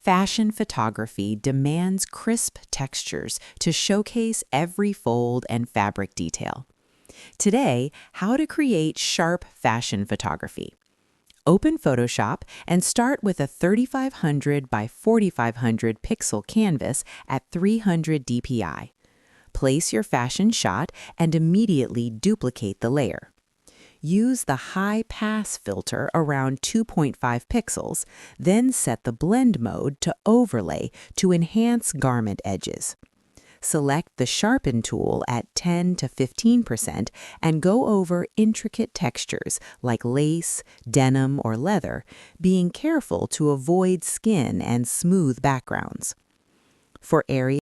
Fashion photography demands crisp textures to showcase every fold and fabric detail. Today, how to create sharp fashion photography. Open Photoshop and start with a 3500 by 4500 pixel canvas at 300 dpi. Place your fashion shot and immediately duplicate the layer. Use the high pass filter around 2.5 pixels, then set the blend mode to overlay to enhance garment edges. Select the sharpen tool at 10 to 15% and go over intricate textures like lace, denim, or leather, being careful to avoid skin and smooth backgrounds. For areas